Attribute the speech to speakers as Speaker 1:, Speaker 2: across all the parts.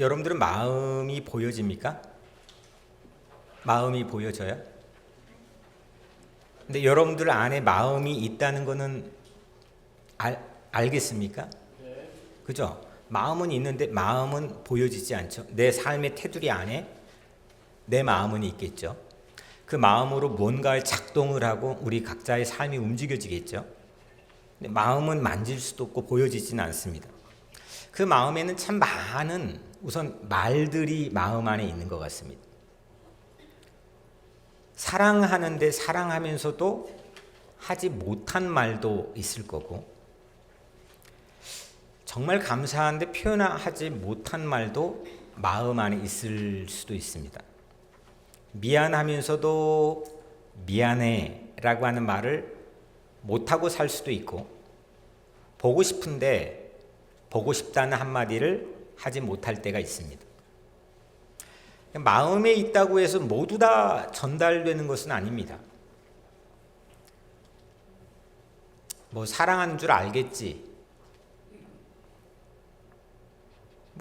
Speaker 1: 여러분들은 마음이 보여집니까? 마음이 보여져요? 근데 여러분들 안에 마음이 있다는 거는 알겠습니까? 그죠? 마음은 있는데 마음은 보여지지 않죠. 내 삶의 테두리 안에 내 마음은 있겠죠. 그 마음으로 뭔가를 작동을 하고 우리 각자의 삶이 움직여지겠죠. 근데 마음은 만질 수도 없고 보여지지는 않습니다. 그 마음에는 참 많은 우선 말들이 마음 안에 있는 것 같습니다. 사랑하는데 사랑하면서도 하지 못한 말도 있을 거고, 정말 감사한데 표현하지 못한 말도 마음 안에 있을 수도 있습니다. 미안하면서도 미안해 라고 하는 말을 못하고 살 수도 있고, 보고 싶은데 보고 싶다는 한마디를 하지 못할 때가 있습니다. 마음에 있다고 해서 모두 다 전달되는 것은 아닙니다. 뭐 사랑하는 줄 알겠지,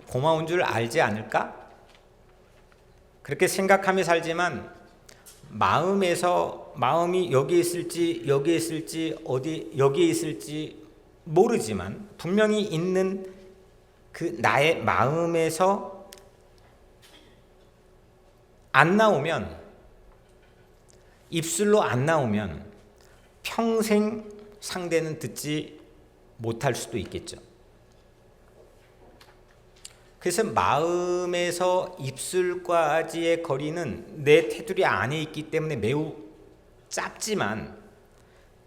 Speaker 1: 고마운 줄 알지 않을까? 그렇게 생각하며 살지만 마음이 여기에 있을지 여기에 있을지 모르지만 분명히 있는 그 나의 마음에서 안 나오면, 입술로 안 나오면 평생 상대는 듣지 못할 수도 있겠죠. 그래서 마음에서 입술까지의 거리는 내 테두리 안에 있기 때문에 매우 짧지만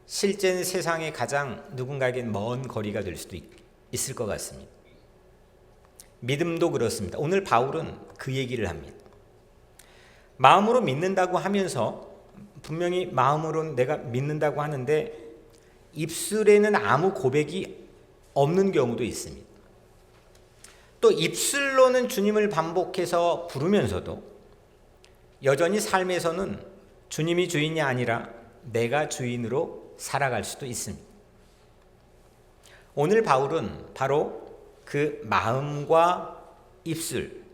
Speaker 1: 실제는 세상에 가장 누군가에겐 먼 거리가 될 수도 있을 것 같습니다. 믿음도 그렇습니다. 오늘 바울은 그 얘기를 합니다. 마음으로 믿는다고 하면서 분명히 마음으로는 내가 믿는다고 하는데 입술에는 아무 고백이 없는 경우도 있습니다. 또 입술로는 주님을 반복해서 부르면서도 여전히 삶에서는 주님이 주인이 아니라 내가 주인으로 살아갈 수도 있습니다. 오늘 바울은 바로 그 마음과 입술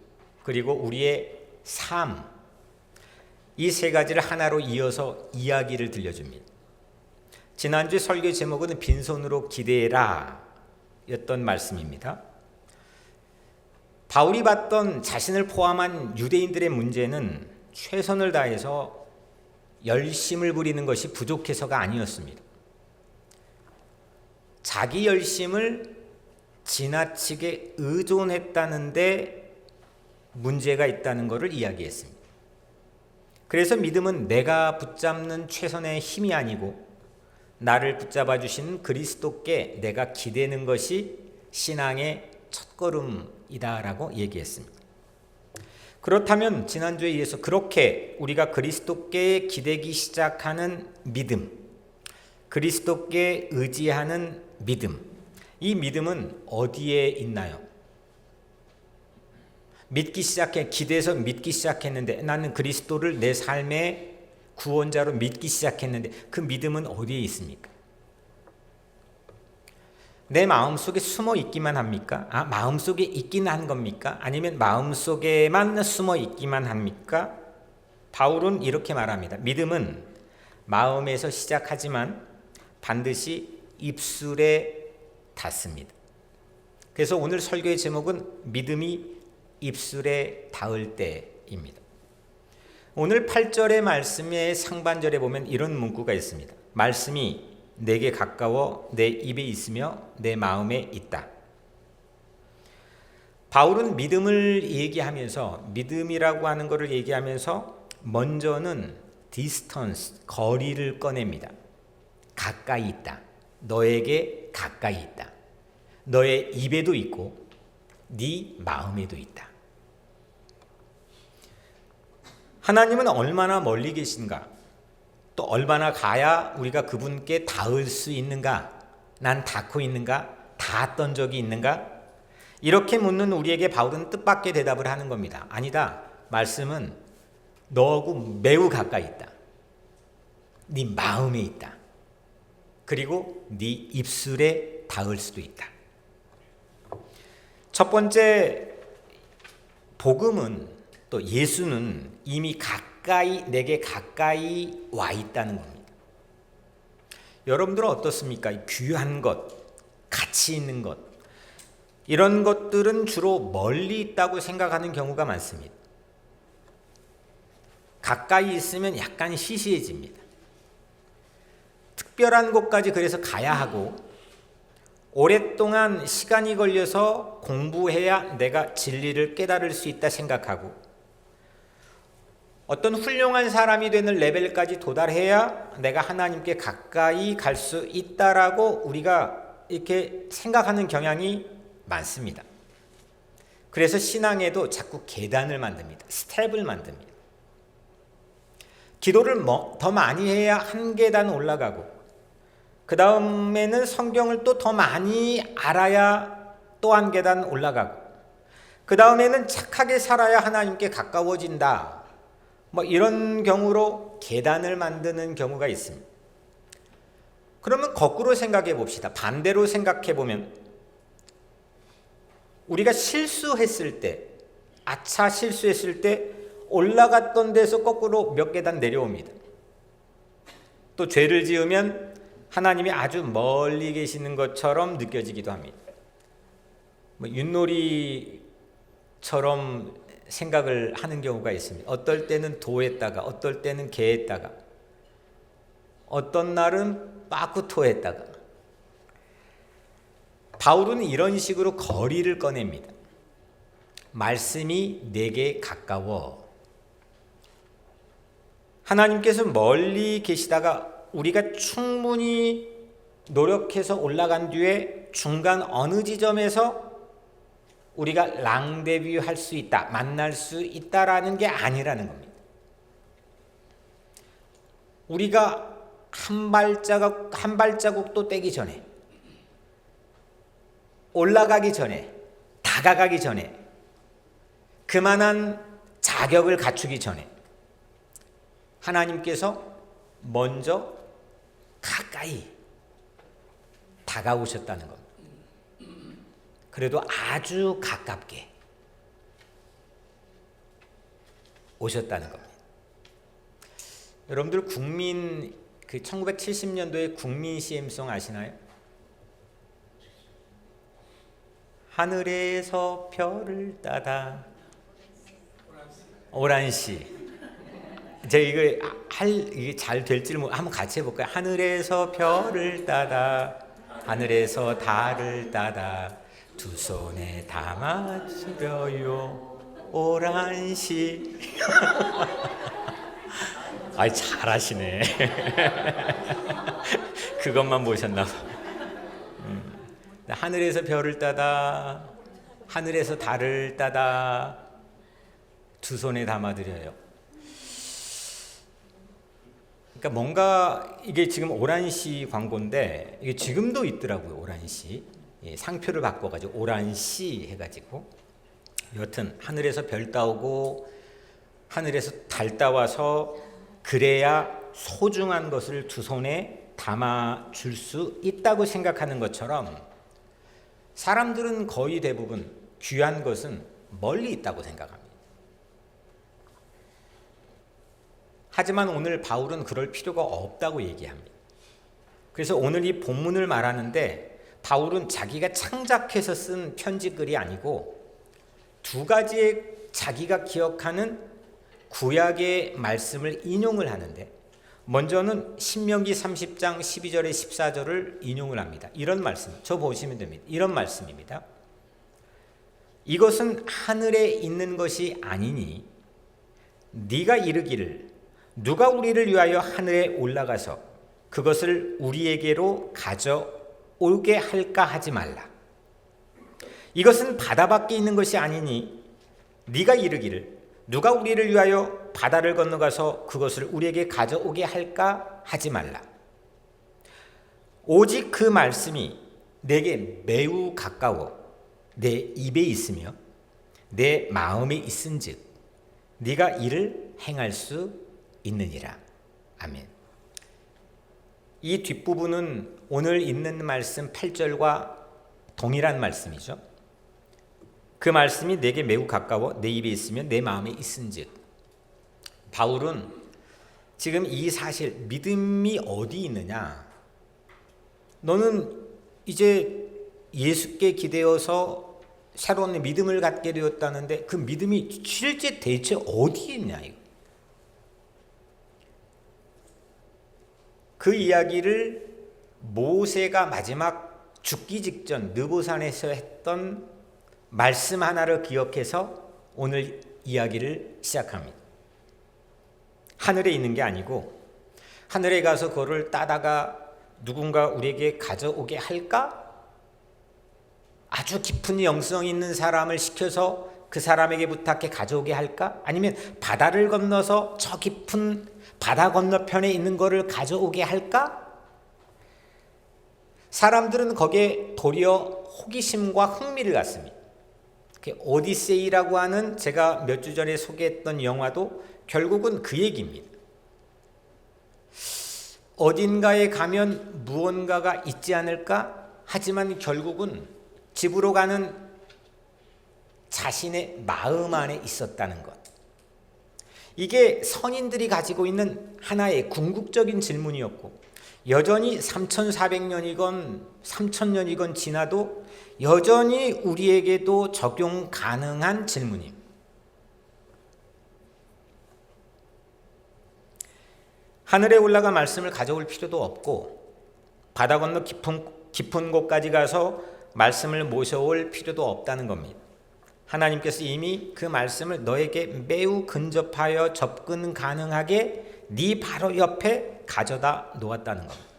Speaker 1: 그리고 우리의 삶, 이 세 가지를 하나로 이어서 이야기를 들려줍니다. 지난주 설교 제목은 빈손으로 기대라 였던 말씀입니다. 바울이 봤던 자신을 포함한 유대인들의 문제는 최선을 다해서 열심을 부리는 것이 부족해서가 아니었습니다. 자기 열심을 지나치게 의존했다는데 문제가 있다는 것을 이야기했습니다. 그래서 믿음은 내가 붙잡는 최선의 힘이 아니고 나를 붙잡아 주시는 그리스도께 내가 기대는 것이 신앙의 첫걸음이다라고 얘기했습니다. 그렇다면 지난주에 이어서 그렇게 우리가 그리스도께 기대기 시작하는 믿음, 그리스도께 의지하는 믿음, 이 믿음은 어디에 있나요? 기대해서 믿기 시작했는데, 나는 그리스도를 내 삶의 구원자로 믿기 시작했는데 그 믿음은 어디에 있습니까? 내 마음속에 숨어 있기만 합니까? 마음속에 있긴 한 겁니까? 아니면 마음속에만 숨어 있기만 합니까? 바울은 이렇게 말합니다. 믿음은 마음에서 시작하지만 반드시 입술에 닿습니다. 그래서 오늘 설교의 제목은 믿음이 입술에 닿을 때입니다. 오늘 8절의 말씀의 상반절에 보면 이런 문구가 있습니다. 말씀이 내게 가까워 내 입에 있으며 내 마음에 있다. 바울은 믿음을 얘기하면서, 믿음이라고 하는 것을 얘기하면서 먼저는 distance, 거리를 꺼냅니다. 가까이 있다. 너에게 가까이 있다. 너의 입에도 있고 네 마음에도 있다. 하나님은 얼마나 멀리 계신가? 또 얼마나 가야 우리가 그분께 닿을 수 있는가? 난 닿고 있는가? 닿았던 적이 있는가? 이렇게 묻는 우리에게 바울은 뜻밖의 대답을 하는 겁니다. 아니다. 말씀은 너하고 매우 가까이 있다. 네 마음에 있다. 그리고 네 입술에 닿을 수도 있다. 첫 번째 복음은 또 예수는 이미 내게 가까이 와 있다는 겁니다. 여러분들은 어떻습니까? 귀한 것, 가치 있는 것, 이런 것들은 주로 멀리 있다고 생각하는 경우가 많습니다. 가까이 있으면 약간 시시해집니다. 특별한 곳까지 그래서 가야 하고, 오랫동안 시간이 걸려서 공부해야 내가 진리를 깨달을 수 있다 생각하고, 어떤 훌륭한 사람이 되는 레벨까지 도달해야 내가 하나님께 가까이 갈 수 있다라고 우리가 이렇게 생각하는 경향이 많습니다. 그래서 신앙에도 자꾸 계단을 만듭니다. 스텝을 만듭니다. 기도를 더 많이 해야 한 계단 올라가고, 그 다음에는 성경을 또 더 많이 알아야 또 한 계단 올라가고, 그 다음에는 착하게 살아야 하나님께 가까워진다. 이런 경우로 계단을 만드는 경우가 있습니다. 그러면 거꾸로 생각해 봅시다. 반대로 생각해 보면, 우리가 실수했을 때, 실수했을 때 올라갔던 데서 거꾸로 몇 계단 내려옵니다. 또 죄를 지으면 하나님이 아주 멀리 계시는 것처럼 느껴지기도 합니다. 윷놀이처럼 생각을 하는 경우가 있습니다. 어떨 때는 도했다가, 어떨 때는 개했다가, 어떤 날은 빠꾸토했다가. 바울은 이런 식으로 거리를 꺼냅니다. 말씀이 내게 가까워. 하나님께서 멀리 계시다가 우리가 충분히 노력해서 올라간 뒤에 중간 어느 지점에서 우리가 랑데뷰 할 수 있다, 만날 수 있다라는 게 아니라는 겁니다. 우리가 한 발자국도 떼기 전에, 올라가기 전에, 다가가기 전에, 그만한 자격을 갖추기 전에 하나님께서 먼저 가까이 다가오셨다는 겁니다. 그래도 아주 가깝게 오셨다는 겁니다. 여러분들 1970년도에 국민 CM송 아시나요? 하늘에서 별을 따다. 오란씨. 제가 이게 잘 될지를 한번 같이 해볼까요? 하늘에서 별을 따다, 하늘에서 달을 따다, 두 손에 담아주려요 오란시. 아이, 잘하시네. 그것만 보셨나 봐. 하늘에서 별을 따다, 하늘에서 달을 따다, 두 손에 담아드려요. 그러니까 뭔가 이게 지금 오란시 광고인데, 이게 지금도 있더라고요. 오란시 상표를 바꿔가지고 오란시 해가지고, 여튼 하늘에서 별 따오고 하늘에서 달 따와서 그래야 소중한 것을 두 손에 담아줄 수 있다고 생각하는 것처럼, 사람들은 거의 대부분 귀한 것은 멀리 있다고 생각합니다. 하지만 오늘 바울은 그럴 필요가 없다고 얘기합니다. 그래서 오늘 이 본문을 말하는데, 바울은 자기가 창작해서 쓴 편지글이 아니고 두 가지의 자기가 기억하는 구약의 말씀을 인용을 하는데, 먼저는 신명기 30장 12절에 14절을 인용을 합니다. 이런 말씀, 저 보시면 됩니다. 이런 말씀입니다. 이것은 하늘에 있는 것이 아니니 네가 이르기를 누가 우리를 위하여 하늘에 올라가서 그것을 우리에게로 가져오게 할까 하지 말라. 이것은 바다 밖에 있는 것이 아니니 네가 이르기를 누가 우리를 위하여 바다를 건너가서 그것을 우리에게 가져오게 할까 하지 말라. 오직 그 말씀이 내게 매우 가까워 내 입에 있으며 내 마음에 있은즉 네가 이를 행할 수 있느니라. 아멘. 이 뒷부분은 오늘 읽는 말씀 8절과 동일한 말씀이죠. 그 말씀이 내게 매우 가까워 내 입에 있으면 내 마음에 있은즉. 바울은 지금 이 사실, 믿음이 어디 있느냐, 너는 이제 예수께 기대어서 새로운 믿음을 갖게 되었다는데 그 믿음이 실제 대체 어디 있냐, 이거. 그 이야기를 모세가 마지막 죽기 직전 느보산에서 했던 말씀 하나를 기억해서 오늘 이야기를 시작합니다. 하늘에 있는 게 아니고 하늘에 가서 그거를 따다가 누군가 우리에게 가져오게 할까? 아주 깊은 영성 있는 사람을 시켜서 그 사람에게 부탁해 가져오게 할까? 아니면 바다를 건너서 저 깊은 바다 건너편에 있는 거를 가져오게 할까? 사람들은 거기에 도리어 호기심과 흥미를 갖습니다. 오디세이라고 하는 제가 몇 주 전에 소개했던 영화도 결국은 그 얘기입니다. 어딘가에 가면 무언가가 있지 않을까? 하지만 결국은 집으로 가는 자신의 마음 안에 있었다는 것. 이게 선인들이 가지고 있는 하나의 궁극적인 질문이었고, 여전히 3400년이건 3000년이건 지나도 여전히 우리에게도 적용 가능한 질문입니다. 하늘에 올라가 말씀을 가져올 필요도 없고 바다 건너 깊은 곳까지 가서 말씀을 모셔올 필요도 없다는 겁니다. 하나님께서 이미 그 말씀을 너에게 매우 근접하여 접근 가능하게 네 바로 옆에 가져다 놓았다는 겁니다.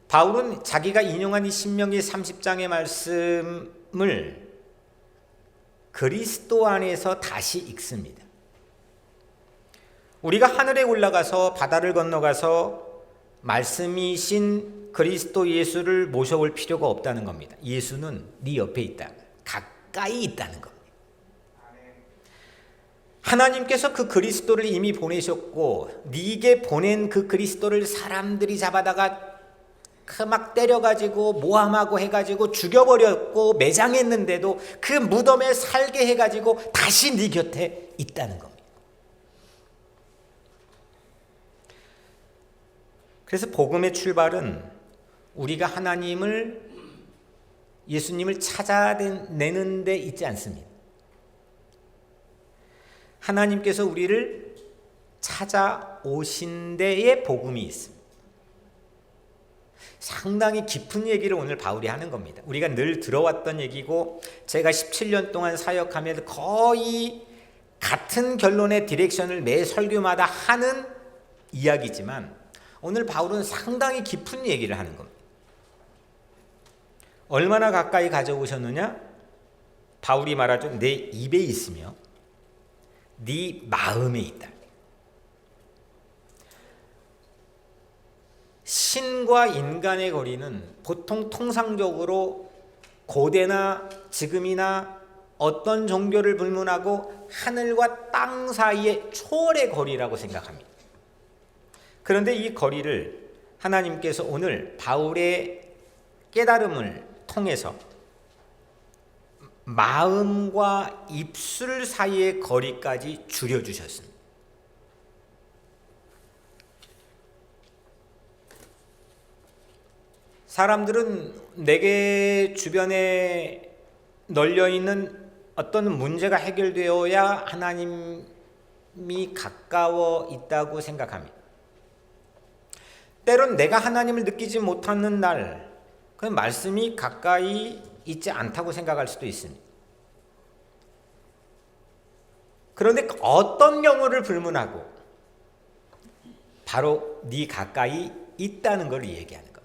Speaker 1: 바울은 자기가 인용한 이 신명기 30장의 말씀을 그리스도 안에서 다시 읽습니다. 우리가 하늘에 올라가서 바다를 건너가서 말씀이신 그리스도 예수를 모셔올 필요가 없다는 겁니다. 예수는 네 옆에 있다, 가까이 있다는 겁니다. 하나님께서 그 그리스도를 이미 보내셨고, 네게 보낸 그 그리스도를 사람들이 잡아다가 막 때려가지고 모함하고 해가지고 죽여버렸고 매장했는데도 그 무덤에 살게 해가지고 다시 네 곁에 있다는 겁니다. 그래서 복음의 출발은 우리가 예수님을 찾아내는 데 있지 않습니다. 하나님께서 우리를 찾아오신 데에 복음이 있습니다. 상당히 깊은 얘기를 오늘 바울이 하는 겁니다. 우리가 늘 들어왔던 얘기고 제가 17년 동안 사역하면서 거의 같은 결론의 디렉션을 매 설교마다 하는 이야기지만 오늘 바울은 상당히 깊은 얘기를 하는 겁니다. 얼마나 가까이 가져오셨느냐? 바울이 말하죠. 내 입에 있으며 네 마음에 있다. 신과 인간의 거리는 보통 통상적으로 고대나 지금이나 어떤 종교를 불문하고 하늘과 땅 사이의 초월의 거리라고 생각합니다. 그런데 이 거리를 하나님께서 오늘 바울의 깨달음을 통해서 마음과 입술 사이의 거리까지 줄여주셨습니다. 사람들은 내게 주변에 널려있는 어떤 문제가 해결되어야 하나님이 가까워 있다고 생각합니다. 때론 내가 하나님을 느끼지 못하는 날, 그 말씀이 가까이 있지 않다고 생각할 수도 있습니다. 그런데 어떤 경우를 불문하고 바로 네 가까이 있다는 걸 얘기하는 겁니다.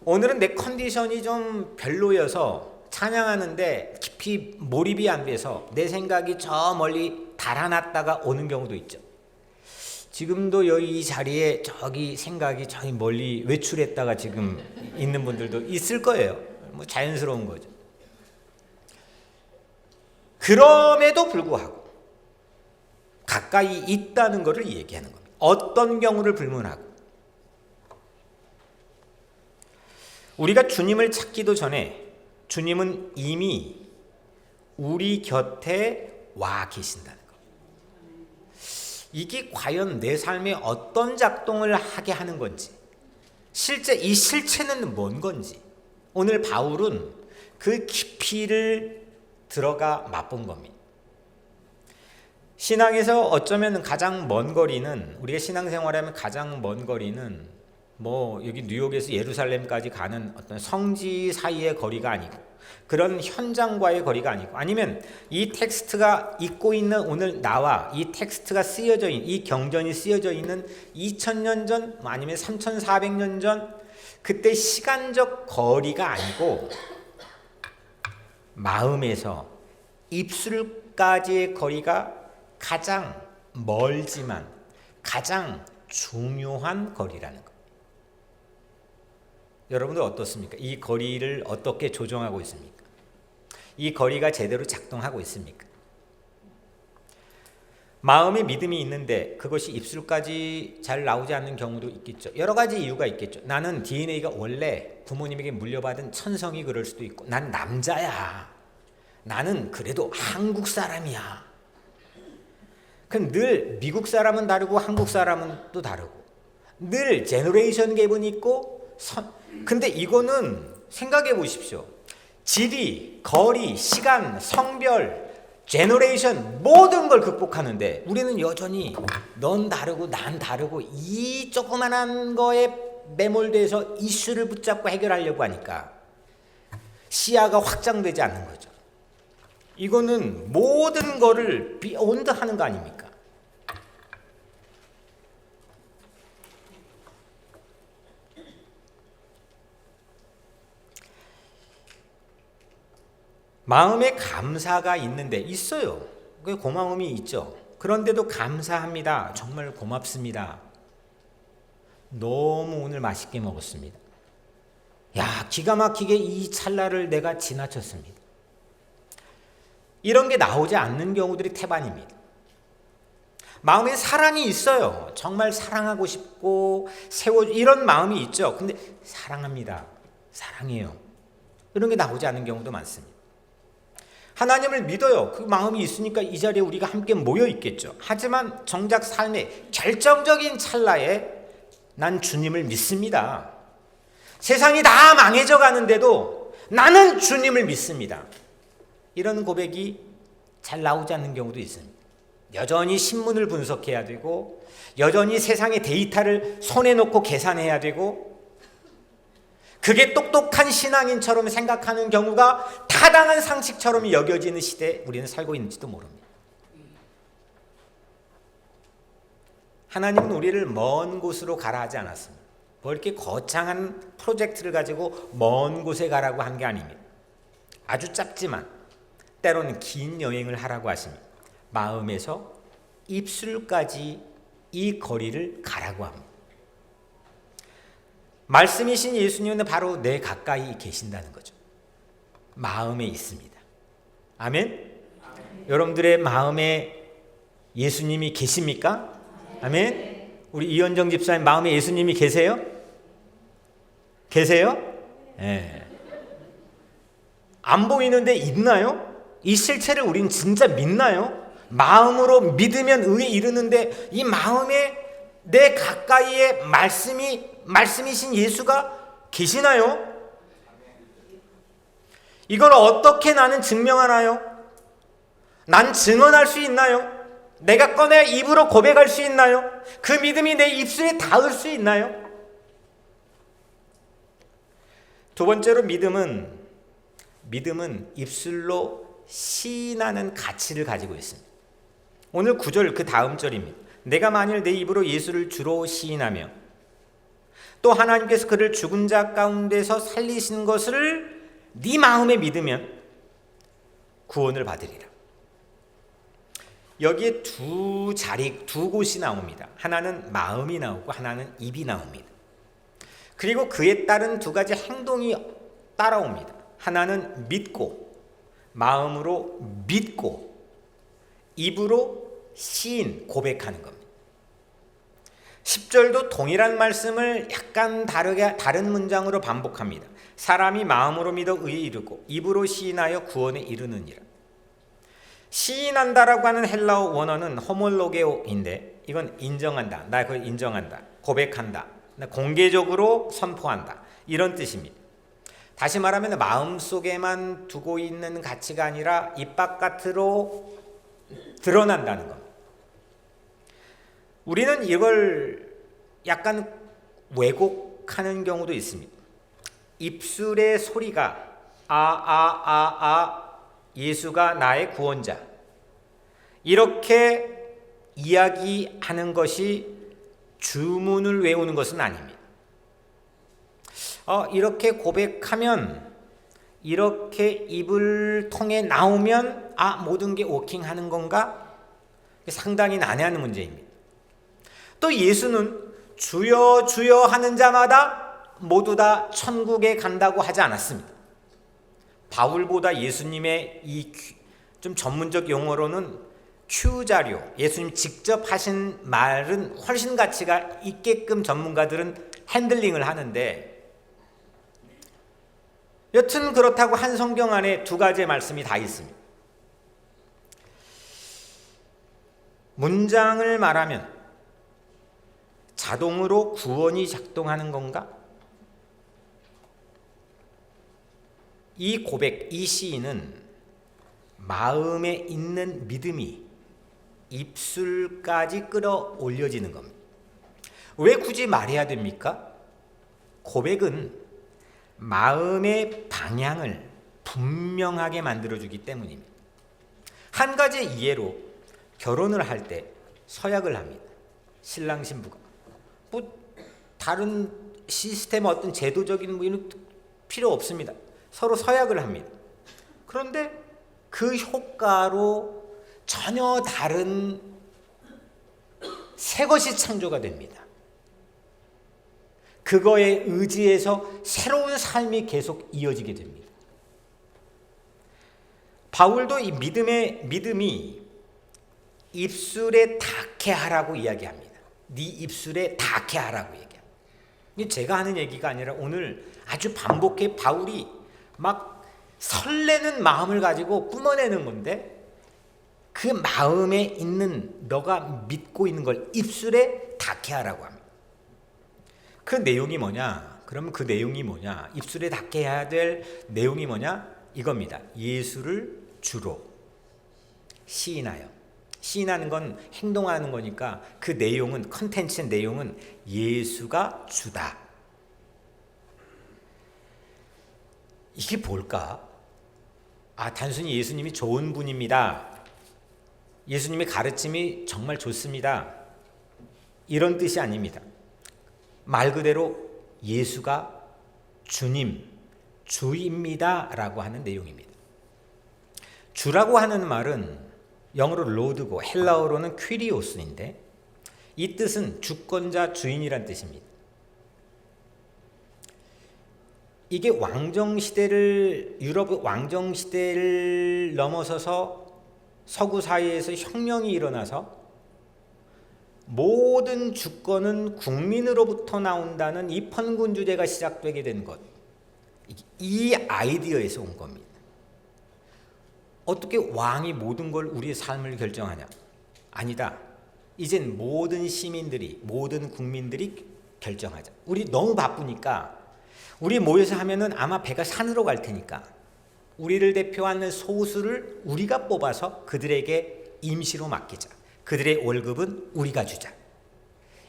Speaker 1: 오늘은 내 컨디션이 좀 별로여서 찬양하는데 깊이 몰입이 안 돼서 내 생각이 저 멀리 달아났다가 오는 경우도 있죠. 지금도 여기 이 자리에 저기 생각이 저기 멀리 외출했다가 지금 있는 분들도 있을 거예요. 뭐 자연스러운 거죠. 그럼에도 불구하고 가까이 있다는 것을 얘기하는 겁니다. 어떤 경우를 불문하고. 우리가 주님을 찾기도 전에 주님은 이미 우리 곁에 와 계신다는 것. 이게 과연 내 삶에 어떤 작동을 하게 하는 건지, 실제 이 실체는 뭔 건지, 오늘 바울은 그 깊이를 들어가 맛본 겁니다. 신앙에서 어쩌면 가장 먼 거리는, 우리가 신앙생활하면 가장 먼 거리는 여기 뉴욕에서 예루살렘까지 가는 어떤 성지 사이의 거리가 아니고, 그런 현장과의 거리가 아니고, 아니면 이 텍스트가 읽고 있는 오늘 나와 이 텍스트가 쓰여져 있는, 이 경전이 쓰여져 있는 2000년 전 아니면 3400년 전 그때 시간적 거리가 아니고, 마음에서 입술까지의 거리가 가장 멀지만 가장 중요한 거리라는 것. 여러분들 어떻습니까? 이 거리를 어떻게 조정하고 있습니까? 이 거리가 제대로 작동하고 있습니까? 마음에 믿음이 있는데 그것이 입술까지 잘 나오지 않는 경우도 있겠죠. 여러 가지 이유가 있겠죠. 나는 DNA가 원래 부모님에게 물려받은 천성이 그럴 수도 있고, 난 남자야, 나는 그래도 한국 사람이야. 그럼 늘 미국 사람은 다르고 한국 사람은 또 다르고, 늘 제너레이션 갭은 있고, 근데 이거는 생각해 보십시오. 지리, 거리, 시간, 성별, 제너레이션 모든 걸 극복하는데 우리는 여전히 넌 다르고 난 다르고 이 조그만한 거에 매몰돼서 이슈를 붙잡고 해결하려고 하니까 시야가 확장되지 않는 거죠. 이거는 모든 거를 비욘드 하는 거 아닙니까? 마음에 감사가 있는데 있어요. 그 고마움이 있죠. 그런데도 감사합니다. 정말 고맙습니다. 너무 오늘 맛있게 먹었습니다. 야, 기가 막히게 이 찰나를 내가 지나쳤습니다. 이런 게 나오지 않는 경우들이 태반입니다. 마음에 사랑이 있어요. 정말 사랑하고 싶고 이런 마음이 있죠. 근데 사랑합니다, 사랑해요, 이런 게 나오지 않는 경우도 많습니다. 하나님을 믿어요. 그 마음이 있으니까 이 자리에 우리가 함께 모여 있겠죠. 하지만 정작 삶의 결정적인 찰나에 난 주님을 믿습니다. 세상이 다 망해져 가는데도 나는 주님을 믿습니다. 이런 고백이 잘 나오지 않는 경우도 있습니다. 여전히 신문을 분석해야 되고, 여전히 세상의 데이터를 손에 놓고 계산해야 되고, 그게 똑똑한 신앙인처럼 생각하는 경우가 타당한 상식처럼 여겨지는 시대에 우리는 살고 있는지도 모릅니다. 하나님은 우리를 먼 곳으로 가라 하지 않았습니다. 뭐 이렇게 거창한 프로젝트를 가지고 먼 곳에 가라고 한 게 아닙니다. 아주 짧지만 때로는 긴 여행을 하라고 하십니다. 마음에서 입술까지 이 거리를 가라고 합니다. 말씀이신 예수님은 바로 내 가까이 계신다는 거죠. 마음에 있습니다. 아멘? 여러분들의 마음에 예수님이 계십니까? 아멘? 우리 이현정 집사님 마음에 예수님이 계세요? 계세요? 네. 안 보이는데 있나요? 이 실체를 우린 진짜 믿나요? 마음으로 믿으면 의에 이르는데 이 마음에 내 가까이에 말씀이신 예수가 계시나요? 이걸 어떻게 나는 증명하나요? 난 증언할 수 있나요? 내가 꺼내 입으로 고백할 수 있나요? 그 믿음이 내 입술에 닿을 수 있나요? 두 번째로 믿음은 입술로 시인하는 가치를 가지고 있습니다. 오늘 9절 그 다음 절입니다. 내가 만일 내 입으로 예수를 주로 시인하며 또 하나님께서 그를 죽은 자 가운데서 살리신 것을 네 마음에 믿으면 구원을 받으리라. 여기에 두 곳이 나옵니다. 하나는 마음이 나오고 하나는 입이 나옵니다. 그리고 그에 따른 두 가지 행동이 따라옵니다. 하나는 믿고, 마음으로 믿고, 입으로 시인, 고백하는 겁니다. 10절도 동일한 말씀을 약간 다른 문장으로 반복합니다. 사람이 마음으로 믿어 의에 이르고 입으로 시인하여 구원에 이르느니라. 시인한다라고 하는 헬라어 원어는 호몰로게오인데 이건 인정한다, 나 그걸 인정한다, 고백한다, 공개적으로 선포한다, 이런 뜻입니다. 다시 말하면 마음속에만 두고 있는 가치가 아니라 입 바깥으로 드러난다는 것. 우리는 이걸 약간 왜곡하는 경우도 있습니다. 입술의 소리가 예수가 나의 구원자, 이렇게 이야기하는 것이 주문을 외우는 것은 아닙니다. 이렇게 고백하면, 이렇게 입을 통해 나오면 모든 게 워킹하는 건가? 상당히 난해한 문제입니다. 또 예수는 주여 주여 하는 자마다 모두 다 천국에 간다고 하지 않았습니다. 바울보다 예수님의 이 좀 전문적 용어로는 Q 자료, 예수님 직접 하신 말은 훨씬 가치가 있게끔 전문가들은 핸들링을 하는데, 여튼 그렇다고 한 성경 안에 두 가지의 말씀이 다 있습니다. 문장을 말하면 자동으로 구원이 작동하는 건가? 이 고백, 이 시인은 마음에 있는 믿음이 입술까지 끌어올려지는 겁니다. 왜 굳이 말해야 됩니까? 고백은 마음의 방향을 분명하게 만들어주기 때문입니다. 한 가지 이해로 결혼을 할 때 서약을 합니다. 신랑 신부가 다른 시스템 어떤 제도적인 이런 필요 없습니다. 서로 서약을 합니다. 그런데 그 효과로 전혀 다른 새 것이 창조가 됩니다. 그거에 의지해서 새로운 삶이 계속 이어지게 됩니다. 바울도 이 믿음이 입술에 닿게 하라고 이야기합니다. 네 입술에 닿게 하라고 얘기합니다. 이게 제가 하는 얘기가 아니라 오늘 아주 반복해 바울이 막 설레는 마음을 가지고 뿜어내는 건데, 그 마음에 있는 너가 믿고 있는 걸 입술에 닿게 하라고 합니다. 그 내용이 뭐냐? 그러면 그 내용이 뭐냐? 입술에 닿게 해야 될 내용이 뭐냐? 이겁니다. 예수를 주로 시인하여. 시인하는 건 행동하는 거니까 그 내용은, 컨텐츠의 내용은 예수가 주다. 이게 뭘까? 단순히 예수님이 좋은 분입니다. 예수님의 가르침이 정말 좋습니다. 이런 뜻이 아닙니다. 말 그대로 예수가 주님, 주입니다 라고 하는 내용입니다. 주라고 하는 말은 영어로 로드고 헬라어로는 퀴리오스인데, 이 뜻은 주권자, 주인이란 뜻입니다. 이게 유럽 왕정 시대를 넘어서서 서구 사회에서 혁명이 일어나서 모든 주권은 국민으로부터 나온다는 이 편군주제가 시작되게 된 것, 이 아이디어에서 온 겁니다. 어떻게 왕이 모든 걸 우리의 삶을 결정하냐? 아니다. 이젠 모든 시민들이, 모든 국민들이 결정하자. 우리 너무 바쁘니까 우리 모여서 하면은 아마 배가 산으로 갈 테니까 우리를 대표하는 소수를 우리가 뽑아서 그들에게 임시로 맡기자. 그들의 월급은 우리가 주자.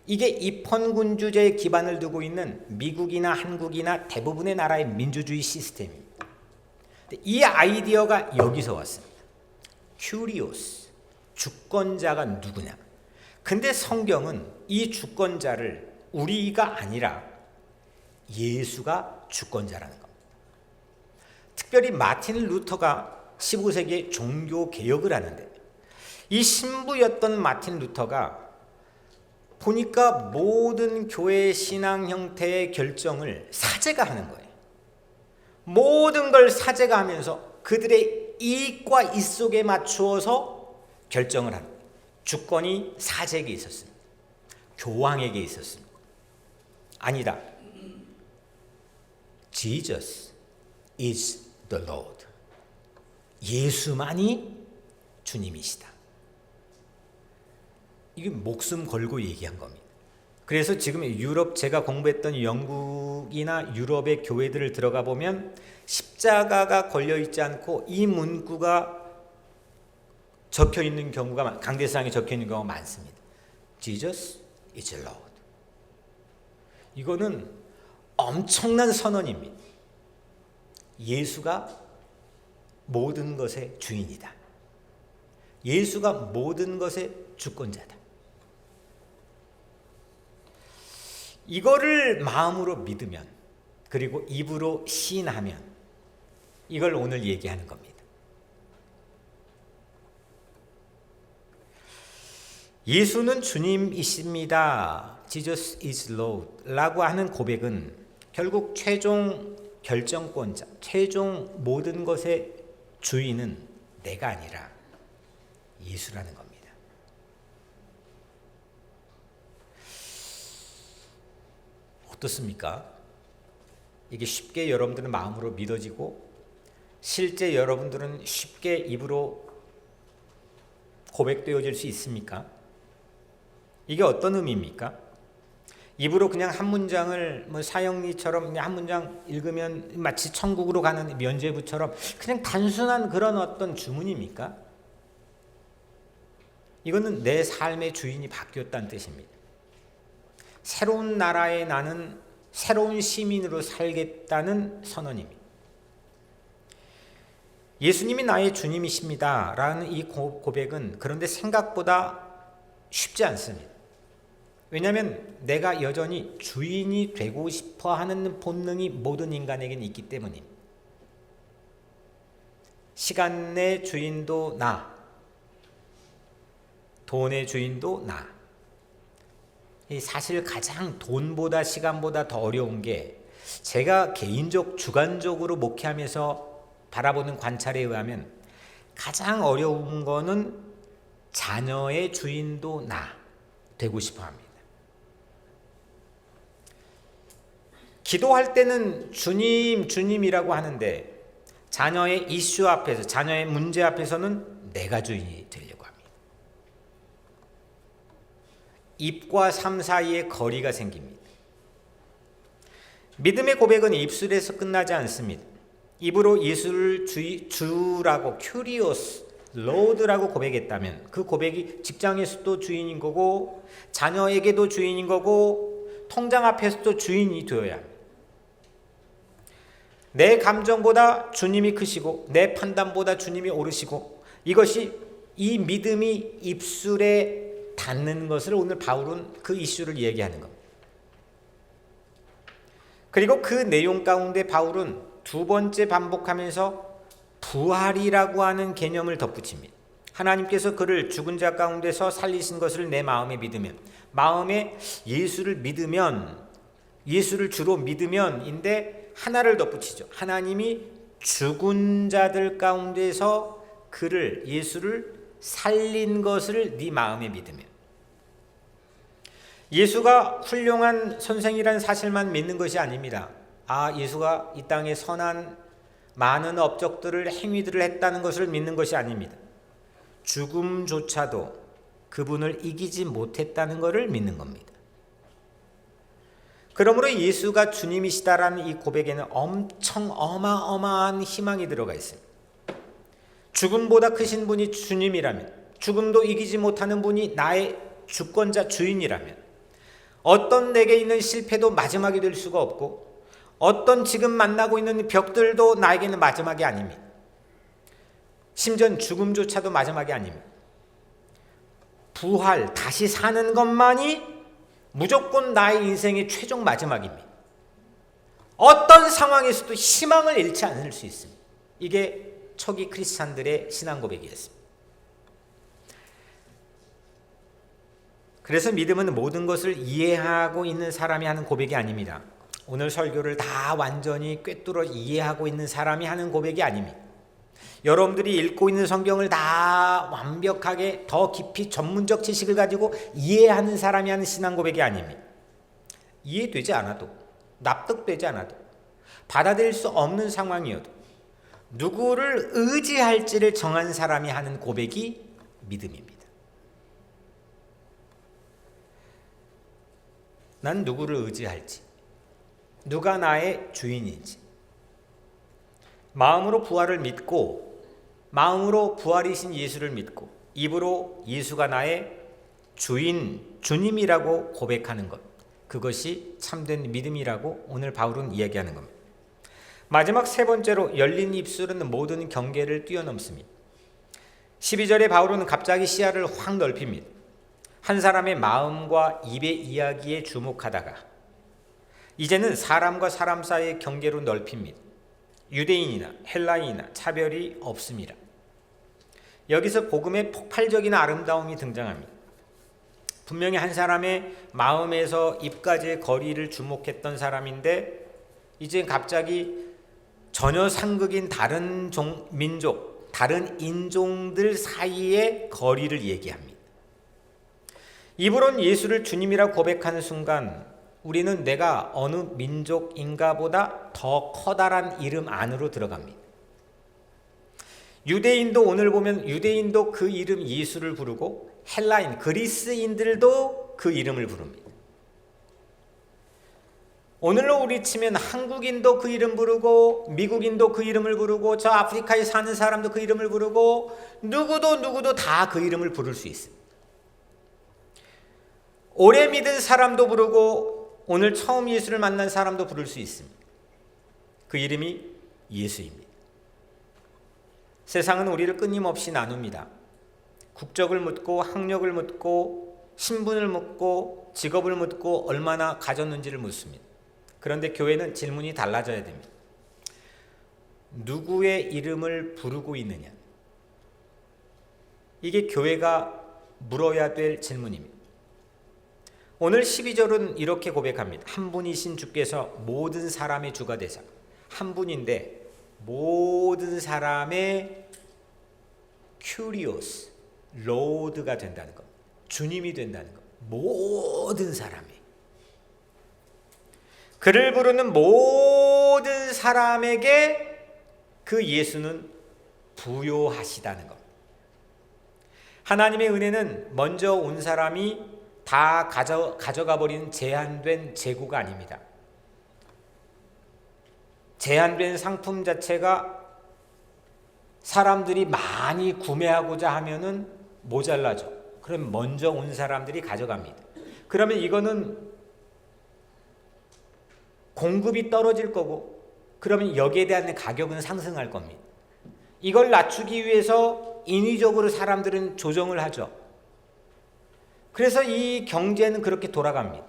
Speaker 1: 이게 입헌군주제의 기반을 두고 있는 미국이나 한국이나 대부분의 나라의 민주주의 시스템입니다. 이 아이디어가 여기서 왔습니다. 큐리오스, 주권자가 누구냐? 근데 성경은 이 주권자를 우리가 아니라 예수가 주권자라는 겁니다. 특별히 마틴 루터가 15세기에 종교 개혁을 하는데, 이 신부였던 마틴 루터가 보니까 모든 교회 신앙 형태의 결정을 사제가 하는 거예요. 모든 걸 사제가 하면서 그들의 이익과 이 속에 맞추어서 결정을 합니다. 주권이 사제에게 있었습니다. 교황에게 있었습니다. 아니다. Jesus is the Lord. 예수만이 주님이시다. 이게 목숨 걸고 얘기한 겁니다. 그래서 지금 유럽, 제가 공부했던 영국이나 유럽의 교회들을 들어가 보면 십자가가 걸려있지 않고 이 문구가 적혀있는 경우가, 강대상에 적혀있는 경우가 많습니다. Jesus is Lord. 이거는 엄청난 선언입니다. 예수가 모든 것의 주인이다. 예수가 모든 것의 주권자다. 이거를 마음으로 믿으면, 그리고 입으로 시인하면, 이걸 오늘 얘기하는 겁니다. 예수는 주님이십니다. Jesus is Lord 라고 하는 고백은 결국 최종 결정권자, 최종 모든 것의 주인은 내가 아니라 예수라는 겁니다. 어떻습니까? 이게 쉽게 여러분들은 마음으로 믿어지고 실제 여러분들은 쉽게 입으로 고백되어질 수 있습니까? 이게 어떤 의미입니까? 입으로 그냥 한 문장을 사형리처럼 그냥 한 문장 읽으면 마치 천국으로 가는 면죄부처럼 그냥 단순한 그런 어떤 주문입니까? 이거는 내 삶의 주인이 바뀌었다는 뜻입니다. 새로운 나라에 나는 새로운 시민으로 살겠다는 선언입니다. 예수님이 나의 주님이십니다 라는 이 고백은 그런데 생각보다 쉽지 않습니다. 왜냐하면 내가 여전히 주인이 되고 싶어 하는 본능이 모든 인간에게는 있기 때문입니다. 시간의 주인도 나, 돈의 주인도 나. 사실 가장 돈보다 시간보다 더 어려운 게 제가 개인적 주관적으로 목회하면서 바라보는 관찰에 의하면 가장 어려운 거는 자녀의 주인도 나 되고 싶어 합니다. 기도할 때는 주님, 주님이라고 하는데 자녀의 이슈 앞에서, 자녀의 문제 앞에서는 내가 주인이 되려고 합니다. 입과 삶 사이에 거리가 생깁니다. 믿음의 고백은 입술에서 끝나지 않습니다. 입으로 예수를 주라고, 큐리오스, 로드라고 고백했다면 그 고백이 직장에서도 주인인 거고 자녀에게도 주인인 거고 통장 앞에서도 주인이 되어야 합니다. 내 감정보다 주님이 크시고 내 판단보다 주님이 옳으시고 이것이 이 믿음이 입술에 닿는 것을 오늘 바울은 그 이슈를 얘기하는 겁니다. 그리고 그 내용 가운데 바울은 두 번째 반복하면서 부활이라고 하는 개념을 덧붙입니다. 하나님께서 그를 죽은 자 가운데서 살리신 것을 내 마음에 믿으면, 마음에 예수를 믿으면, 예수를 주로 믿으면인데 하나를 덧붙이죠. 하나님이 죽은 자들 가운데서 그를, 예수를 살린 것을 네 마음에 믿으면. 예수가 훌륭한 선생이라는 사실만 믿는 것이 아닙니다. 예수가 이 땅에 선한 많은 업적들을, 행위들을 했다는 것을 믿는 것이 아닙니다. 죽음조차도 그분을 이기지 못했다는 것을 믿는 겁니다. 그러므로 예수가 주님이시다라는 이 고백에는 엄청 어마어마한 희망이 들어가 있습니다. 죽음보다 크신 분이 주님이라면, 죽음도 이기지 못하는 분이 나의 주권자, 주인이라면 어떤 내게 있는 실패도 마지막이 될 수가 없고 어떤 지금 만나고 있는 벽들도 나에게는 마지막이 아닙니다. 심지어 죽음조차도 마지막이 아닙니다. 부활, 다시 사는 것만이 무조건 나의 인생의 최종 마지막입니다. 어떤 상황에서도 희망을 잃지 않을 수 있습니다. 이게 초기 크리스찬들의 신앙 고백이었습니다. 그래서 믿음은 모든 것을 이해하고 있는 사람이 하는 고백이 아닙니다. 오늘 설교를 다 완전히 꿰뚫어 이해하고 있는 사람이 하는 고백이 아닙니다. 여러분들이 읽고 있는 성경을 다 완벽하게 더 깊이 전문적 지식을 가지고 이해하는 사람이 하는 신앙 고백이 아닙니다. 이해되지 않아도, 납득되지 않아도, 받아들일 수 없는 상황이어도 누구를 의지할지를 정한 사람이 하는 고백이 믿음입니다. 난 누구를 의지할지, 누가 나의 주인인지, 마음으로 부활을 믿고, 마음으로 부활이신 예수를 믿고, 입으로 예수가 나의 주인, 주님이라고 고백하는 것, 그것이 참된 믿음이라고 오늘 바울은 이야기하는 겁니다. 마지막 세 번째로 열린 입술은 모든 경계를 뛰어넘습니다. 12절에 바울은 갑자기 시야를 확 넓힙니다. 한 사람의 마음과 입의 이야기에 주목하다가 이제는 사람과 사람 사이의 경계로 넓힙니다. 유대인이나 헬라인이나 차별이 없습니다. 여기서 복음의 폭발적인 아름다움이 등장합니다. 분명히 한 사람의 마음에서 입까지의 거리를 주목했던 사람인데 이제 갑자기 전혀 상극인 다른 민족, 다른 인종들 사이의 거리를 얘기합니다. 입으론 예수를 주님이라 고백하는 순간 우리는 내가 어느 민족인가 보다 더 커다란 이름 안으로 들어갑니다. 유대인도 오늘 보면 유대인도 그 이름 예수를 부르고 헬라인, 그리스인들도 그 이름을 부릅니다. 오늘로 우리 치면 한국인도 그 이름 부르고 미국인도 그 이름을 부르고 저 아프리카에 사는 사람도 그 이름을 부르고 누구도 다 그 이름을 부를 수 있습니다. 오래 믿은 사람도 부르고 오늘 처음 예수를 만난 사람도 부를 수 있습니다. 그 이름이 예수입니다. 세상은 우리를 끊임없이 나눕니다. 국적을 묻고 학력을 묻고 신분을 묻고 직업을 묻고 얼마나 가졌는지를 묻습니다. 그런데 교회는 질문이 달라져야 됩니다. 누구의 이름을 부르고 있느냐? 이게 교회가 물어야 될 질문입니다. 오늘 12절은 이렇게 고백합니다. 한 분이신 주께서 모든 사람의 주가 되사. 한 분인데 모든 사람의 큐리오스, 로드가 된다는 것. 주님이 된다는 것. 모든 사람이. 그를 부르는 모든 사람에게 그 예수는 부요하시다는 것. 하나님의 은혜는 먼저 온 사람이 다 가져가 버린 제한된 재고가 아닙니다. 제한된 상품 자체가 사람들이 많이 구매하고자 하면은 모자라죠. 그럼 먼저 온 사람들이 가져갑니다. 그러면 이거는 공급이 떨어질 거고, 그러면 여기에 대한 가격은 상승할 겁니다. 이걸 낮추기 위해서 인위적으로 사람들은 조정을 하죠. 그래서 이 경제는 그렇게 돌아갑니다.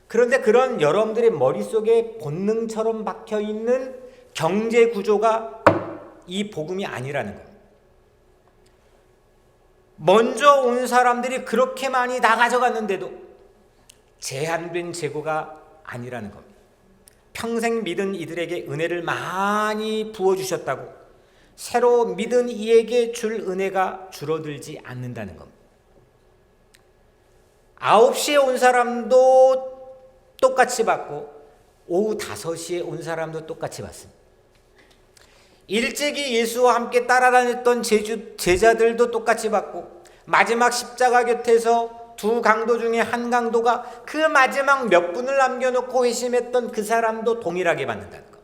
Speaker 1: 그런데 그런 여러분들의 머릿속에 본능처럼 박혀있는 경제 구조가 이 복음이 아니라는 겁니다. 먼저 온 사람들이 그렇게 많이 다 가져갔는데도 제한된 재고가 아니라는 겁니다. 평생 믿은 이들에게 은혜를 많이 부어주셨다고 새로 믿은 이에게 줄 은혜가 줄어들지 않는다는 겁니다. 9시에 온 사람도 똑같이 받고 오후 5시에 온 사람도 똑같이 받습니다. 일찍이 예수와 함께 따라다녔던 제자들도 똑같이 받고 마지막 십자가 곁에서 두 강도 중에 한 강도가 그 마지막 몇 분을 남겨놓고 회심했던 그 사람도 동일하게 받는다는 것.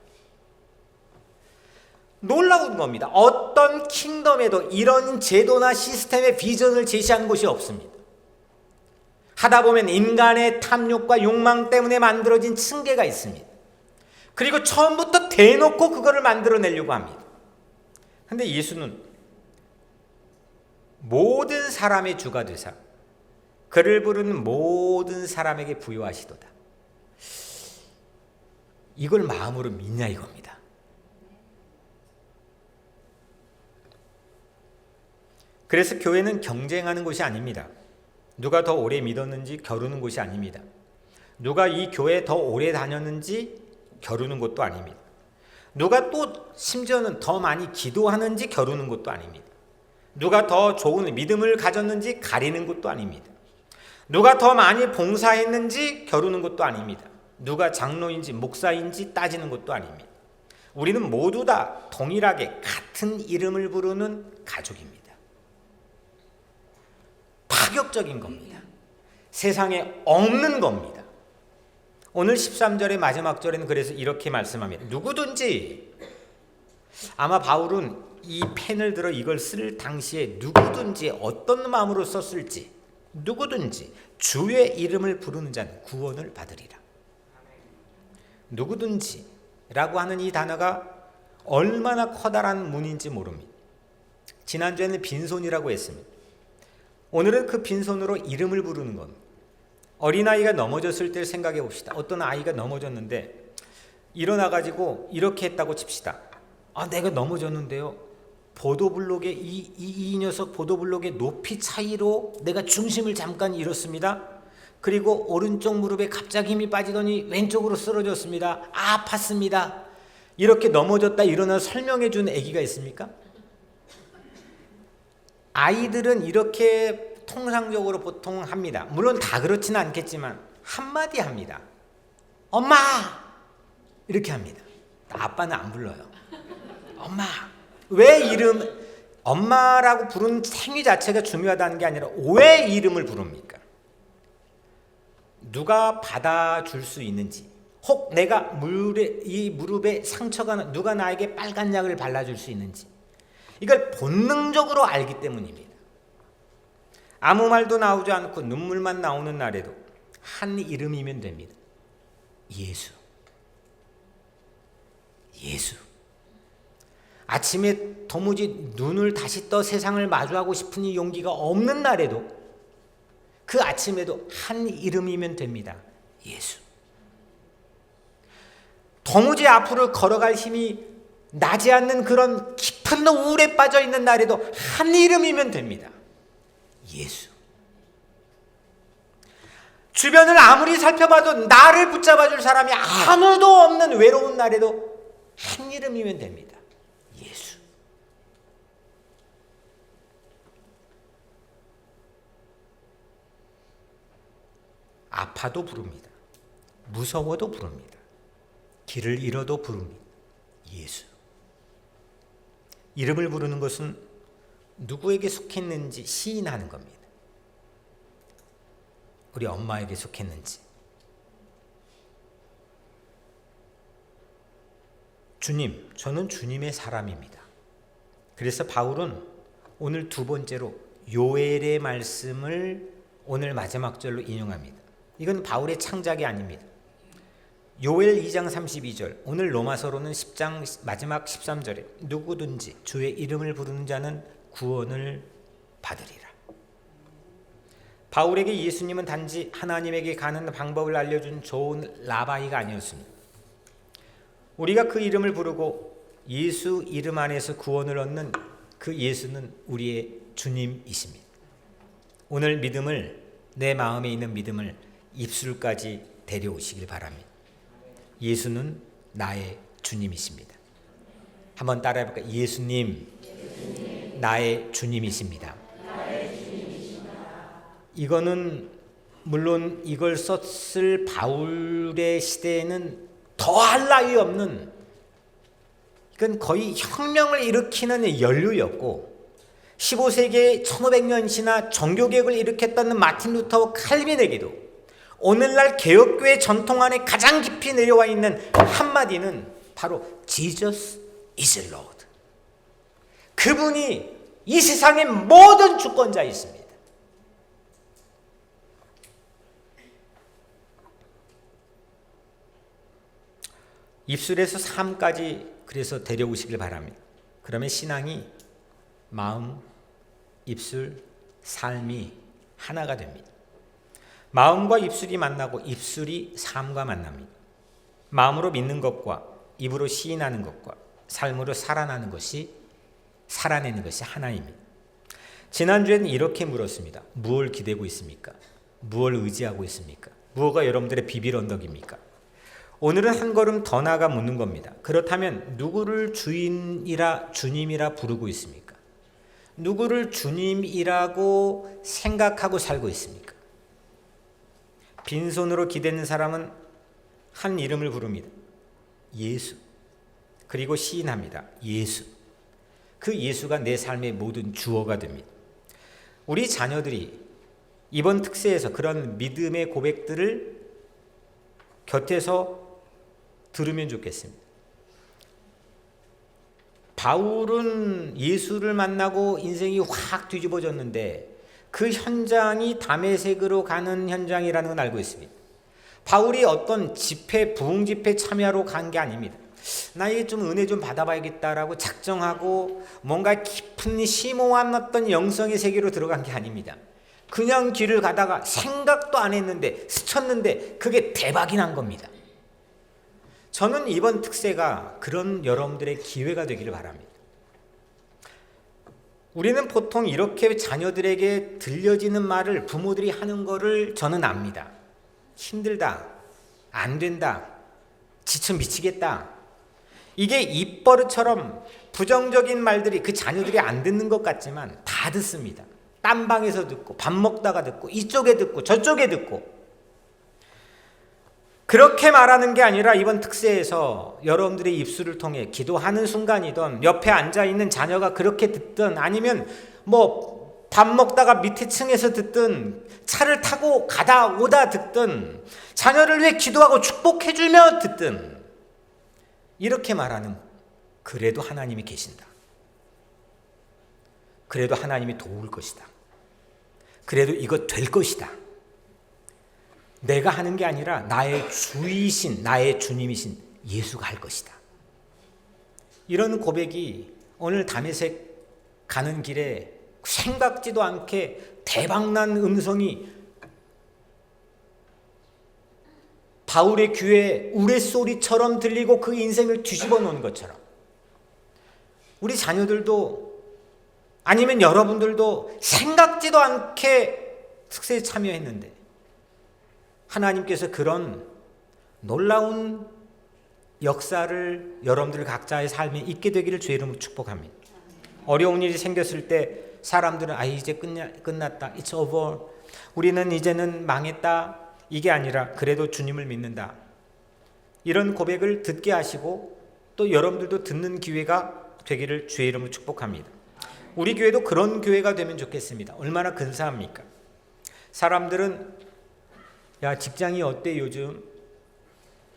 Speaker 1: 놀라운 겁니다. 어떤 킹덤에도 이런 제도나 시스템의 비전을 제시한 곳이 없습니다. 하다 보면 인간의 탐욕과 욕망 때문에 만들어진 층계가 있습니다. 그리고 처음부터 대놓고 그거를 만들어내려고 합니다. 그런데 예수는 모든 사람의 주가 되사 그를 부르는 모든 사람에게 부요하시도다. 이걸 마음으로 믿냐 이겁니다. 그래서 교회는 경쟁하는 곳이 아닙니다. 누가 더 오래 믿었는지 겨루는 곳이 아닙니다. 누가 이 교회에 더 오래 다녔는지 겨루는 것도 아닙니다. 누가 또 심지어는 더 많이 기도하는지 겨루는 것도 아닙니다. 누가 더 좋은 믿음을 가졌는지 가리는 것도 아닙니다. 누가 더 많이 봉사했는지 겨루는 것도 아닙니다. 누가 장로인지 목사인지 따지는 것도 아닙니다. 우리는 모두 다 동일하게 같은 이름을 부르는 가족입니다. 파격적인 겁니다. 세상에 없는 겁니다. 오늘 13절의 마지막 절에는 그래서 이렇게 말씀합니다. 누구든지, 아마 바울은 이 펜을 들어 이걸 쓸 당시에 누구든지 어떤 마음으로 썼을지, 누구든지 주의 이름을 부르는 자는 구원을 받으리라. 누구든지 라고 하는 이 단어가 얼마나 커다란 문인지 모릅니다. 지난주에는 빈손이라고 했습니다. 오늘은 그 빈손으로 이름을 부르는 겁니다. 어린아이가 넘어졌을 때를 생각해 봅시다. 어떤 아이가 넘어졌는데 일어나가지고 이렇게 했다고 칩시다. 내가 넘어졌는데요, 보도블록의 이 녀석 보도블록의 높이 차이로 내가 중심을 잠깐 잃었습니다. 그리고 오른쪽 무릎에 갑자기 힘이 빠지더니 왼쪽으로 쓰러졌습니다. 아팠습니다. 이렇게 넘어졌다 일어나 설명해 주는 아기가 있습니까? 아이들은 이렇게 통상적으로 보통 합니다. 물론 다 그렇지는 않겠지만 한마디 합니다. 엄마! 이렇게 합니다. 아빠는 안 불러요. 엄마! 왜 엄마라고 부르는 행위 자체가 중요하다는 게 아니라 왜 이름을 부릅니까? 누가 받아줄 수 있는지, 혹 내가 이 무릎에 상처가 누가 나에게 빨간 약을 발라줄 수 있는지, 이걸 본능적으로 알기 때문입니다. 아무 말도 나오지 않고 눈물만 나오는 날에도 한 이름이면 됩니다. 예수. 예수. 아침에 도무지 눈을 다시 떠 세상을 마주하고 싶은 이 용기가 없는 날에도, 그 아침에도 한 이름이면 됩니다. 예수. 도무지 앞으로 걸어갈 힘이 나지 않는 그런 깊은 우울에 빠져 있는 날에도 한 이름이면 됩니다. 예수. 주변을 아무리 살펴봐도 나를 붙잡아 줄 사람이 아무도 없는 외로운 날에도 한 이름이면 됩니다. 예수. 아파도 부릅니다. 무서워도 부릅니다. 길을 잃어도 부릅니다. 예수. 이름을 부르는 것은 누구에게 속했는지 시인하는 겁니다. 우리 엄마에게 속했는지. 주님, 저는 주님의 사람입니다. 그래서 바울은 오늘 두 번째로 요엘의 말씀을 오늘 마지막 절로 인용합니다. 이건 바울의 창작이 아닙니다. 요엘 2장 32절, 오늘 로마서로는 10장 마지막 13절에 누구든지 주의 이름을 부르는 자는 구원을 받으리라. 바울에게 예수님은 단지 하나님에게 가는 방법을 알려준 좋은 라바이가 아니었습니다. 우리가 그 이름을 부르고 예수 이름 안에서 구원을 얻는 그 예수는 우리의 주님이십니다. 오늘 믿음을, 내 마음에 있는 믿음을 입술까지 데려오시길 바랍니다. 예수는 나의 주님이십니다. 한번 따라해볼까요? 예수님, 나의 주님이십니다. 이거는 물론 이걸 썼을 바울의 시대에는 더할 나위 없는, 이건 거의 혁명을 일으키는 연류였고, 15세기에 1500년이나 종교개혁을 일으켰던 마틴 루터 칼빈에게도 오늘날 개혁교회 전통 안에 가장 깊이 내려와 있는 한마디는 바로 Jesus is Lord. 그분이 이 세상의 모든 주권자이십니다. 입술에서 삶까지 그래서 데려오시길 바랍니다. 그러면 신앙이 마음, 입술, 삶이 하나가 됩니다. 마음과 입술이 만나고 입술이 삶과 만납니다. 마음으로 믿는 것과 입으로 시인하는 것과 삶으로 살아내는 것이 하나입니다. 지난주에는 이렇게 물었습니다. 무엇을 기대고 있습니까? 무엇을 의지하고 있습니까? 무엇가 여러분들의 비빌 언덕입니까? 오늘은 한 걸음 더 나아가 묻는 겁니다. 그렇다면 누구를 주인이라 주님이라 부르고 있습니까? 누구를 주님이라고 생각하고 살고 있습니까? 빈손으로 기대는 사람은 한 이름을 부릅니다. 예수. 그리고 시인합니다. 예수. 그 예수가 내 삶의 모든 주어가 됩니다. 우리 자녀들이 이번 특세에서 그런 믿음의 고백들을 곁에서 들으면 좋겠습니다. 바울은 예수를 만나고 인생이 확 뒤집어졌는데 그 현장이 다메섹으로 가는 현장이라는 건 알고 있습니다. 바울이 어떤 집회, 부흥 집회 참여하러 간 게 아닙니다. 나에게 좀 은혜 좀 받아봐야겠다라고 작정하고 뭔가 깊은 심오한 어떤 영성의 세계로 들어간 게 아닙니다. 그냥 길을 가다가 생각도 안 했는데 스쳤는데 그게 대박이 난 겁니다. 저는 이번 특세가 그런 여러분들의 기회가 되기를 바랍니다. 우리는 보통 이렇게 자녀들에게 들려지는 말을 부모들이 하는 거를 저는 압니다. 힘들다, 안 된다, 지쳐 미치겠다. 이게 입버릇처럼 부정적인 말들이 그 자녀들이 안 듣는 것 같지만 다 듣습니다. 딴 방에서 듣고 밥 먹다가 듣고 이쪽에 듣고 저쪽에 듣고. 그렇게 말하는 게 아니라 이번 특세에서 여러분들의 입술을 통해 기도하는 순간이든 옆에 앉아있는 자녀가 그렇게 듣든 아니면 밥 먹다가 밑에 층에서 듣든 차를 타고 가다 오다 듣든 자녀를 위해 기도하고 축복해주며 듣든 이렇게 말하는 그래도 하나님이 계신다. 그래도 하나님이 도울 것이다. 그래도 이거 될 것이다. 내가 하는 게 아니라 나의 주이신 나의 주님이신 예수가 할 것이다. 이런 고백이 오늘 다메섹 가는 길에 생각지도 않게 대박난 음성이 바울의 귀에 우레소리처럼 들리고 그 인생을 뒤집어 놓은 것처럼 우리 자녀들도 아니면 여러분들도 생각지도 않게 특세에 참여했는데 하나님께서 그런 놀라운 역사를 여러분들 각자의 삶에 있게 되기를 주의 이름으로 축복합니다. 어려운 일이 생겼을 때 사람들은 이제 끝났다. It's over. 우리는 이제는 망했다. 이게 아니라 그래도 주님을 믿는다. 이런 고백을 듣게 하시고 또 여러분들도 듣는 기회가 되기를 주의 이름으로 축복합니다. 우리 교회도 그런 교회가 되면 좋겠습니다. 얼마나 근사합니까? 사람들은 야 직장이 어때 요즘?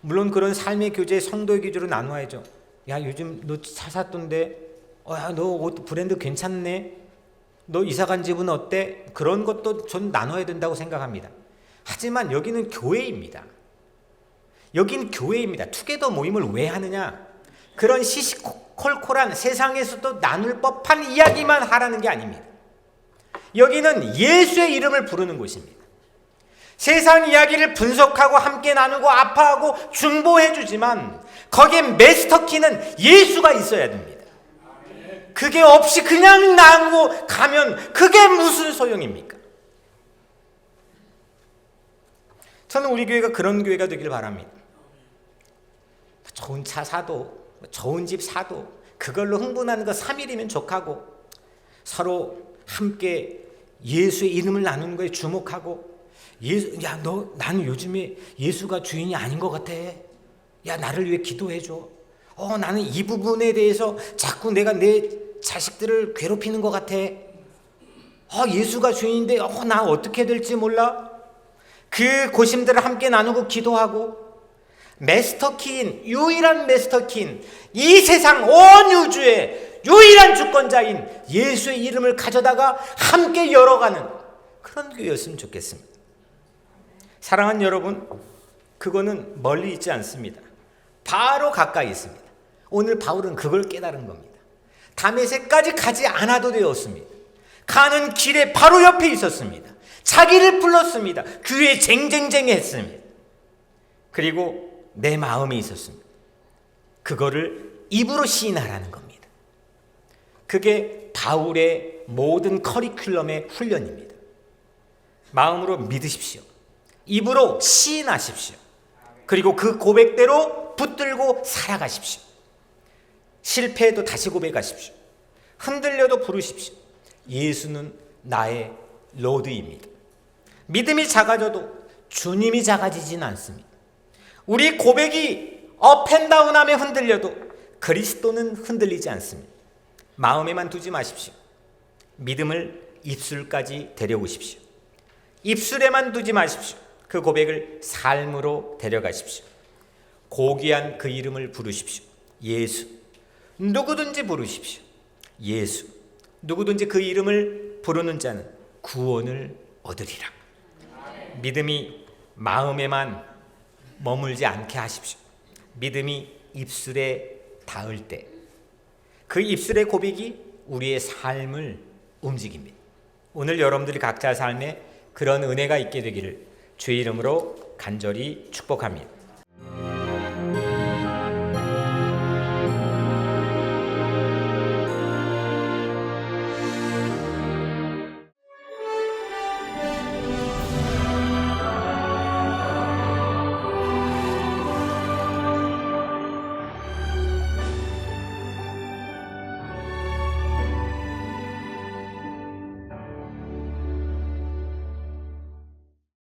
Speaker 1: 물론 그런 삶의 교제 성도의 교제로 나누어야죠. 야 요즘 너 차 샀던데 너 옷 브랜드 괜찮네? 너 이사 간 집은 어때? 그런 것도 전 나눠야 된다고 생각합니다. 하지만 여기는 교회입니다. 여긴 교회입니다. 투게더 모임을 왜 하느냐? 그런 시시콜콜한 세상에서도 나눌 법한 이야기만 하라는 게 아닙니다. 여기는 예수의 이름을 부르는 곳입니다. 세상 이야기를 분석하고 함께 나누고 아파하고 중보해 주지만 거기에 마스터키는 예수가 있어야 됩니다. 그게 없이 그냥 나누고 가면 그게 무슨 소용입니까? 저는 우리 교회가 그런 교회가 되길 바랍니다. 좋은 차 사도 좋은 집 사도 그걸로 흥분하는 거 3일이면 족하고 서로 함께 예수의 이름을 나누는 거에 주목하고 나는 요즘에 예수가 주인이 아닌 것 같아. 야, 나를 위해 기도해줘. 나는 이 부분에 대해서 자꾸 내가 내 자식들을 괴롭히는 것 같아. 예수가 주인인데, 나 어떻게 될지 몰라. 그 고심들을 함께 나누고 기도하고, 마스터키인, 유일한 마스터키인, 이 세상 온 우주의 유일한 주권자인 예수의 이름을 가져다가 함께 열어가는 그런 교회였으면 좋겠습니다. 사랑하는 여러분, 그거는 멀리 있지 않습니다. 바로 가까이 있습니다. 오늘 바울은 그걸 깨달은 겁니다. 다메섹까지 가지 않아도 되었습니다. 가는 길에 바로 옆에 있었습니다. 자기를 불렀습니다. 귀에 쟁쟁쟁 했습니다. 그리고 내 마음이 있었습니다. 그거를 입으로 시인하라는 겁니다. 그게 바울의 모든 커리큘럼의 훈련입니다. 마음으로 믿으십시오. 입으로 시인하십시오. 그리고 그 고백대로 붙들고 살아가십시오. 실패해도 다시 고백하십시오. 흔들려도 부르십시오. 예수는 나의 로드입니다. 믿음이 작아져도 주님이 작아지지는 않습니다. 우리 고백이 업앤다운하며 흔들려도 그리스도는 흔들리지 않습니다. 마음에만 두지 마십시오. 믿음을 입술까지 데려오십시오. 입술에만 두지 마십시오. 그 고백을 삶으로 데려가십시오. 고귀한 그 이름을 부르십시오. 예수. 누구든지 부르십시오. 예수. 누구든지 그 이름을 부르는 자는 구원을 얻으리라. 믿음이 마음에만 머물지 않게 하십시오. 믿음이 입술에 닿을 때 그 입술의 고백이 우리의 삶을 움직입니다. 오늘 여러분들이 각자 삶에 그런 은혜가 있게 되기를 주의 이름으로 간절히 축복합니다.